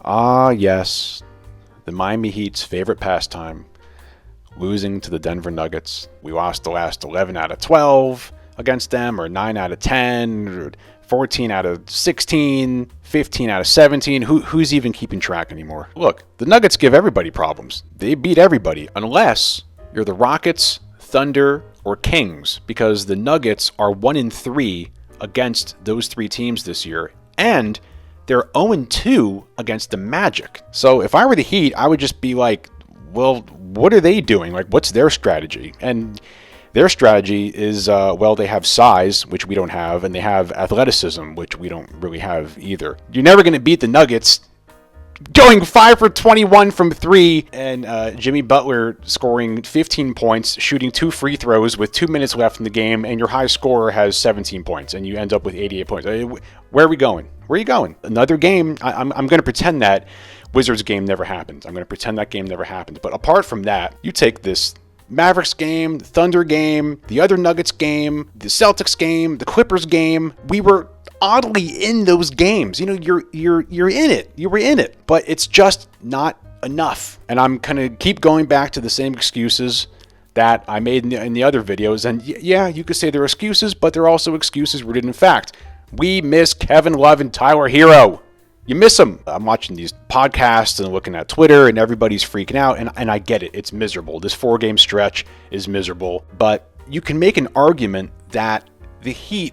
Ah, yes, the Miami Heat's favorite pastime, losing to the Denver Nuggets. We lost the last 11 out of 12 against them, or 9 out of 10, or 14 out of 16, 15 out of 17. Who's even keeping track anymore? Look, the Nuggets give everybody problems. They beat everybody, unless you're the Rockets, Thunder, or Kings, because the Nuggets are 1-3 against those three teams this year, and they're 0-2 against the Magic. So if I were the Heat, I would just be like, well, what are they doing? Like, what's their strategy? And their strategy is, they have size, which we don't have, and they have athleticism, which we don't really have either. You're never going to beat the Nuggets going 5 for 21 from 3, and Jimmy Butler scoring 15 points, shooting 2 free throws with 2 minutes left in the game, and your high scorer has 17 points, and you end up with 88 points. Where are we going? Where are you going? Another game? I'm going to pretend that Wizards game never happened. I'm going to pretend that game never happened. But apart from that, you take this Mavericks game, the Thunder game, the other Nuggets game, the Celtics game, the Clippers game. We were oddly in those games. You know, you're in it. You were in it. But it's just not enough. And I'm going to keep going back to the same excuses that I made in the other videos. And yeah, you could say they're excuses, but they're also excuses rooted in fact. We miss Kevin Love and Tyler Hero. You miss them. I'm watching these podcasts and looking at Twitter, and everybody's freaking out, and I get it. It's miserable. This 4-game stretch is miserable, but you can make an argument that the Heat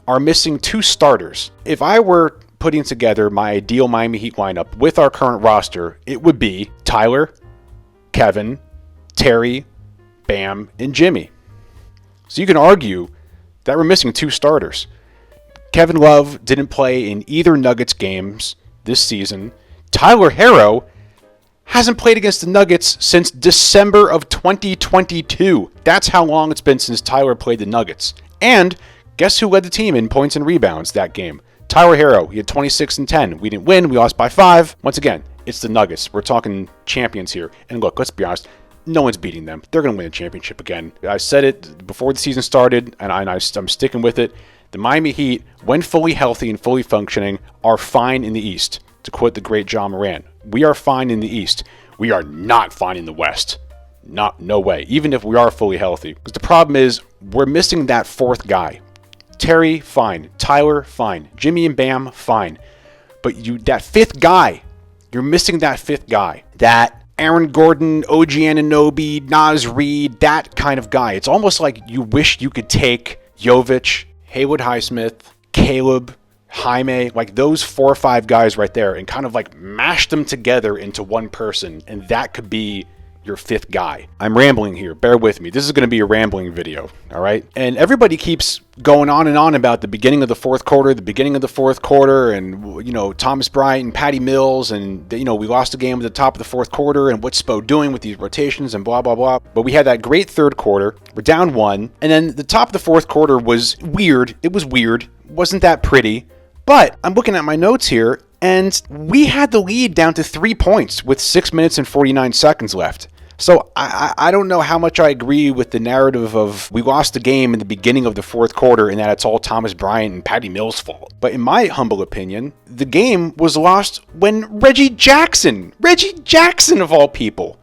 are missing 2 starters. If I were putting together my ideal Miami Heat lineup with our current roster, it would be Tyler, Kevin, Terry, Bam, and Jimmy. So you can argue that we're missing 2 starters. Kevin Love didn't play in either Nuggets games this season. Tyler Hero hasn't played against the Nuggets since December of 2022. That's how long it's been since Tyler played the Nuggets. And guess who led the team in points and rebounds that game? Tyler Hero. He had 26 and 10. We didn't win. We lost by 5. Once again, it's the Nuggets. We're talking champions here. And look, let's be honest. No one's beating them. They're going to win a championship again. I said it before the season started, and I'm sticking with it. The Miami Heat, when fully healthy and fully functioning, are fine in the East. To quote the great John Moran, we are fine in the East. We are not fine in the West. No way. Even if we are fully healthy. Because the problem is, we're missing that 4th guy. Terry, fine. Tyler, fine. Jimmy and Bam, fine. But that 5th guy, you're missing that 5th guy. That Aaron Gordon, OG Anunoby, Naz Reid, that kind of guy. It's almost like you wish you could take Jovic, Haywood Highsmith, Caleb, Jaime, like those 4 or 5 guys right there, and kind of like mash them together into one person, and that could be your 5th guy. I'm rambling here. Bear with me. This is going to be a rambling video, all right? And everybody keeps going on and on about the beginning of the fourth quarter, and, you know, Thomas Bryant and Patty Mills, and, you know, we lost a game at the top of the fourth quarter, and what's Spo doing with these rotations and blah, blah, blah. But we had that great third quarter. We're down 1, and then the top of the fourth quarter was weird. It was weird. It wasn't that pretty. But I'm looking at my notes here, and we had the lead down to 3 points with 6 minutes and 49 seconds left. So I don't know how much I agree with the narrative of we lost the game in the beginning of the fourth quarter and that it's all Thomas Bryant and Patty Mills' fault. But in my humble opinion, the game was lost when Reggie Jackson of all people,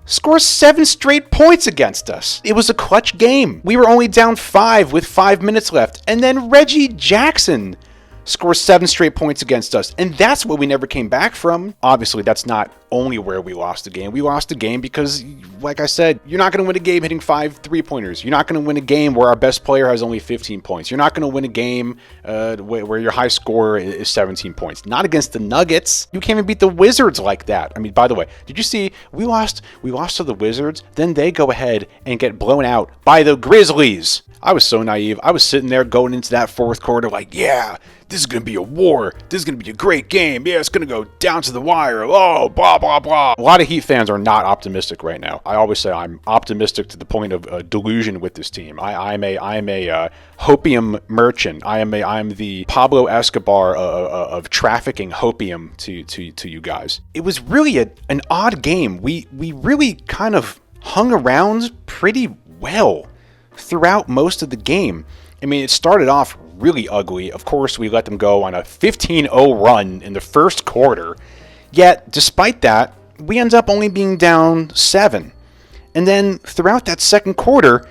scores 7 straight points against us. It was a clutch game. We were only down 5 with 5 minutes left. And then Reggie Jackson scores 7 straight points against us. And that's what we never came back from. Obviously, that's not only where we lost the game. We lost the game because, like I said, you're not going to win a game hitting 5 3-pointers. You're not going to win a game where our best player has only 15 points. You're not going to win a game where your high score is 17 points. Not against the Nuggets. You can't even beat the Wizards like that. I mean, by the way, did you see we lost to the Wizards? Then they go ahead and get blown out by the Grizzlies. I was so naive. I was sitting there going into that fourth quarter like, yeah, this is going to be a war. This is going to be a great game. Yeah, it's going to go down to the wire. Oh, blah, blah, blah. A lot of Heat fans are not optimistic right now. I always say I'm optimistic to the point of delusion with this team. I'm a hopium merchant. I am the Pablo Escobar of trafficking hopium to you guys. It was really an odd game. We really kind of hung around pretty well throughout most of the game. I mean, it started off really ugly. Of course, we let them go on a 15-0 run in the first quarter. Yet, despite that, we end up only being down 7. And then throughout that second quarter,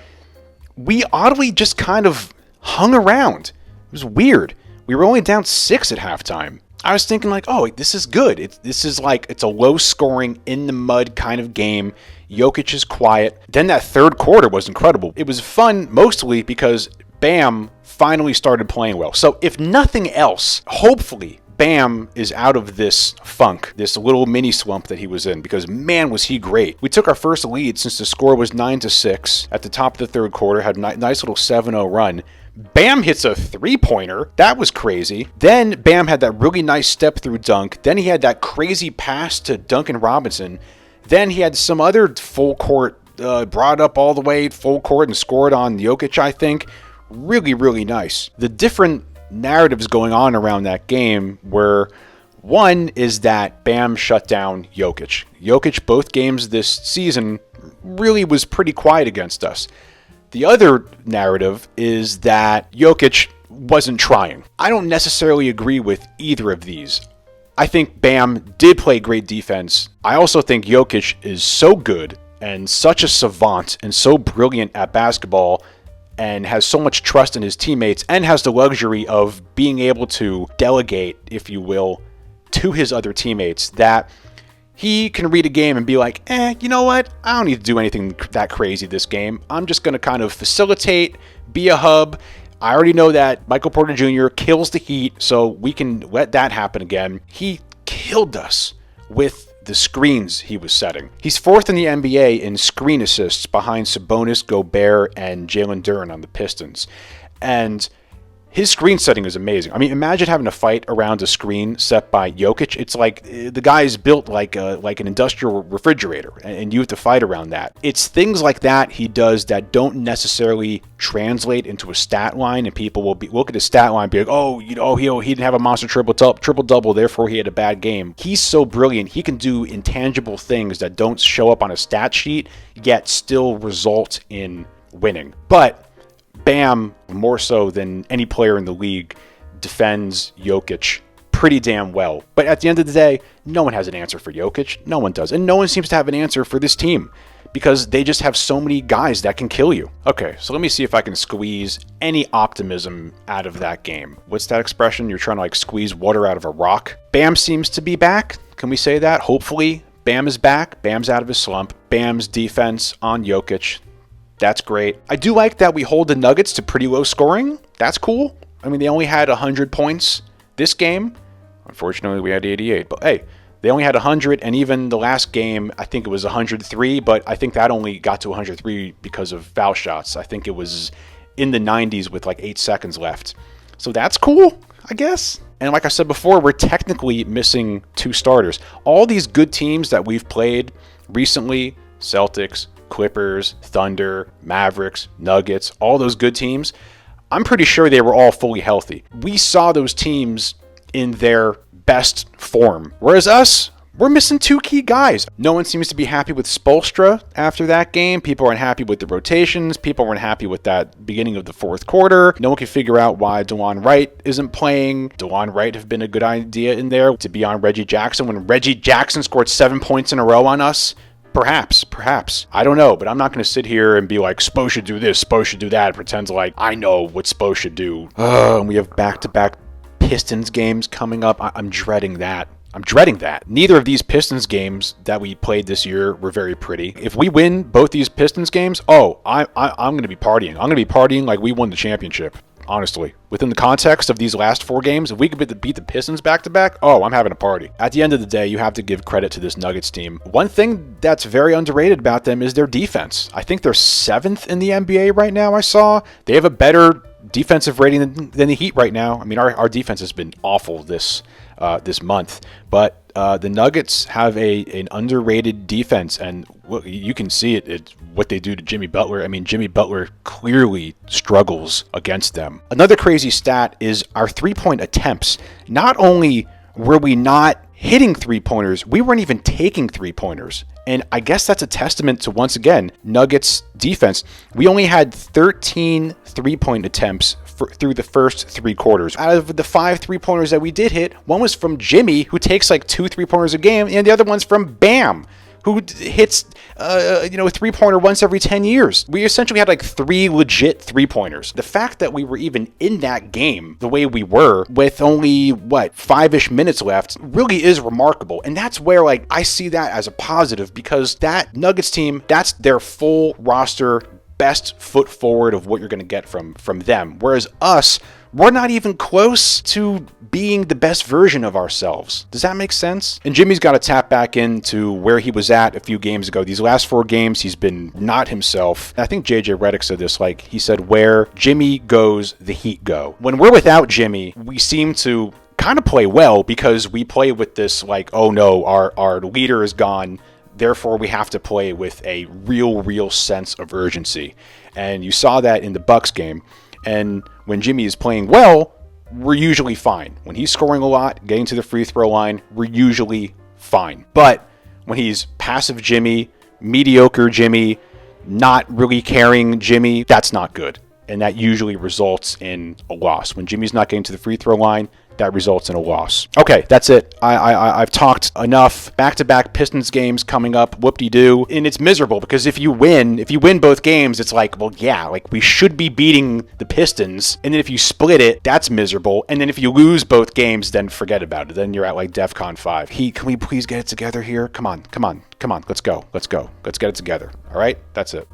we oddly just kind of hung around. It was weird. We were only down 6 at halftime. I was thinking like, oh, this is good. It's a low-scoring, in-the-mud kind of game. Jokic is quiet. Then that third quarter was incredible. It was fun mostly because Bam finally started playing well. So if nothing else, hopefully Bam is out of this funk, this little mini slump that he was in, because man, was he great. We took our first lead since the score was 9-6 at the top of the third quarter, had a nice little 7-0 run. Bam hits a three-pointer. That was crazy. Then Bam had that really nice step-through dunk. Then he had that crazy pass to Duncan Robinson. Then he had some other full court, brought up all the way full court and scored on Jokic, I think. Really, really nice. The different narratives going on around that game were, one is that Bam shut down Jokic. Jokic, both games this season, really was pretty quiet against us. The other narrative is that Jokic wasn't trying. I don't necessarily agree with either of these. I think Bam did play great defense. I also think Jokic is so good and such a savant and so brilliant at basketball and has so much trust in his teammates and has the luxury of being able to delegate, if you will, to his other teammates that he can read a game and be like, you know what? I don't need to do anything that crazy this game. I'm just going to kind of facilitate, be a hub. I already know that Michael Porter Jr. kills the Heat, so we can let that happen again. He killed us with the screens he was setting. He's 4th in the NBA in screen assists behind Sabonis, Gobert, and Jalen Duren on the Pistons. And his screen setting is amazing. I mean, imagine having a fight around a screen set by Jokic. It's like the guy is built like an industrial refrigerator, and you have to fight around that. It's things like that he does that don't necessarily translate into a stat line, and people will look at his stat line and be like, he didn't have a monster triple-double, therefore he had a bad game. He's so brilliant. He can do intangible things that don't show up on a stat sheet, yet still result in winning. But Bam, more so than any player in the league, defends Jokic pretty damn well. But at the end of the day, no one has an answer for Jokic. No one does. And no one seems to have an answer for this team because they just have so many guys that can kill you. Okay, so let me see if I can squeeze any optimism out of that game. What's that expression? You're trying to squeeze water out of a rock? Bam seems to be back. Can we say that? Hopefully, Bam is back. Bam's out of his slump. Bam's defense on Jokic. That's great. I do like that we hold the Nuggets to pretty low scoring. That's cool. I mean, they only had 100 points this game. Unfortunately, we had 88. But hey, they only had 100, and even the last game, I think it was 103, but I think that only got to 103 because of foul shots. I think it was in the 90s with 8 seconds left. So that's cool, I guess. And like I said before, we're technically missing 2 starters. All these good teams that we've played recently, Celtics, Clippers, Thunder, Mavericks, Nuggets, all those good teams, I'm pretty sure they were all fully healthy. We saw those teams in their best form. Whereas us, we're missing 2 key guys. No one seems to be happy with Spoelstra after that game. People aren't happy with the rotations. People weren't happy with that beginning of the fourth quarter. No one can figure out why DeLon Wright isn't playing. DeLon Wright have been a good idea in there to be on Reggie Jackson when Reggie Jackson scored 7 points in a row on us. Perhaps. I don't know, but I'm not going to sit here and be like, Spo should do this, Spo should do that, and pretend like I know what Spo should do. And we have back-to-back Pistons games coming up. I'm dreading that. Neither of these Pistons games that we played this year were very pretty. If we win both these Pistons games, I'm going to be partying. I'm going to be partying like we won the championship. Honestly, within the context of these last 4 games, if we could beat the Pistons back-to-back, I'm having a party. At the end of the day, you have to give credit to this Nuggets team. One thing that's very underrated about them is their defense. I think they're 7th in the NBA right now, I saw. They have a better defensive rating than the Heat right now. I mean, our defense has been awful this month, but the Nuggets have an underrated defense, and you can see it's what they do to Jimmy Butler. I mean, Jimmy Butler clearly struggles against them. Another crazy stat is our 3-point attempts. Not only were we not hitting 3-pointers, we weren't even taking 3-pointers. And I guess that's a testament to, once again, Nuggets defense. We only had 13 3-point attempts through the first 3 quarters. Out of the 5 3-pointers that we did hit, one was from Jimmy, who takes like 2 3-pointers a game, and the other one's from Bam, who hits, a 3-pointer once every 10 years. We essentially had like 3 legit 3-pointers. The fact that we were even in that game the way we were with only, 5-ish minutes left really is remarkable. And that's where, like, I see that as a positive, because that Nuggets team, that's their full roster, best foot forward of what you're going to get from them. Whereas us, we're not even close to being the best version of ourselves. Does that make sense? And Jimmy's got to tap back into where he was at a few games ago. These last 4 games, he's been not himself. I think JJ Redick said this, like, he said, where Jimmy goes, the Heat go. When we're without Jimmy, we seem to kind of play well, because we play with this, like, oh no, our leader is gone, therefore we have to play with a real sense of urgency. And you saw that in the Bucks game. And when Jimmy is playing well, we're usually fine. When he's scoring a lot, getting to the free throw line, we're usually fine. But when he's passive Jimmy, mediocre Jimmy, not really caring Jimmy, that's not good. And that usually results in a loss. When Jimmy's not getting to the free throw line, that results in a loss. Okay, that's it. I've talked enough. Back-to-back Pistons games coming up. Whoop-de-doo. And it's miserable, because if you win both games, it's like, well, yeah, like, we should be beating the Pistons. And then if you split it, that's miserable. And then if you lose both games, then forget about it. Then you're at, like, DEFCON 5. Heat, can we please get it together here? Come on. Let's go. Let's get it together. All right? That's it.